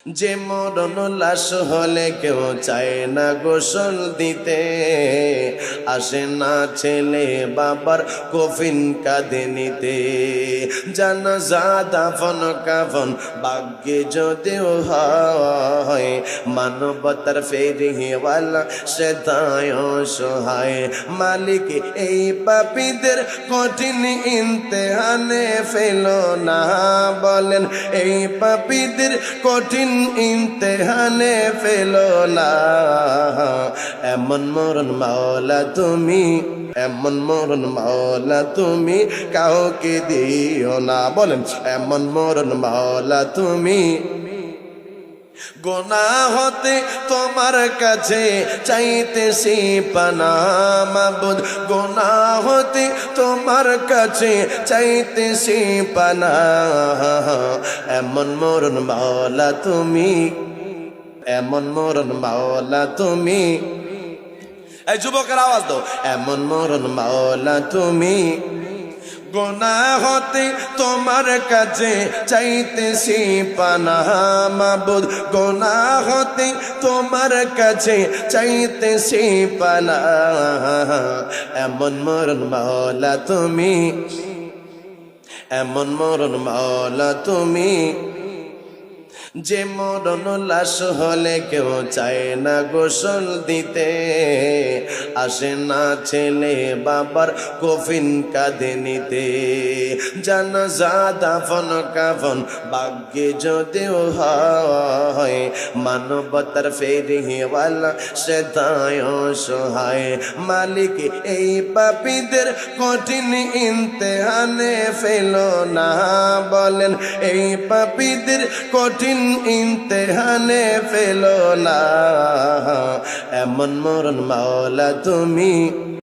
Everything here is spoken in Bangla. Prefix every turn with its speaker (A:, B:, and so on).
A: যে মরণ লাশ হলে কেউ চায় না গোসল দিতে, আসে না ছেলে বাবার কফিন কাঁধে নিতে। জানাজা দাফন কাফন ভাগ্যে যদিও হয়, মানবতার ফেরিওয়ালা সে দায় সহায়। মালিক এই পাপীদের কঠিন ইমতিহানে ফেলো না, বলেন এই পাপীদের কঠিন ইমতিহানে ফেলো না। এমন মরণ মাওলা তুমি, এমন মরণ মাওলা তুমি কাউকে দিও না, বলেন এমন মরণ মাওলা তুমি। গুনাহ হতে তোমার কাছে চাইতেছি পানা মাবুদ, গুনাহ হতে তোমার কাছে চাইতেছি পানা। এমন মরণ মাওলা তুমি, এমন মরণ মাওলা তুমি। এই যুবকের আওয়াজ দাও, এমন মরণ মাওলা তুমি। গুনাহ হতে তোমার কাছে চাইতেছি পানা মাবুদ, গুনাহ হতে তোমার কাছে চাইতেছি পানা। এমন মরণ মাওলা তুমি, এমন মরণ মাওলা তুমি। যে মরণ লাশ হলে কেউ চায় না গোসল দিতে, আসে না ছেলে বাবার কফিন কাঁধে নিতে। জানাজা দাফন কাফন ভাগ্যে যদিও হয়, মানবতার ফেরিওয়ালা সে দায় সহায়। মালিক এই পাপীদের কঠিন ইমতিহানে ফেলো না, বলেন এই পাপীদের কঠিন ইমতিহানে ফেলো না। এমন মরণ মাওলা তুমি।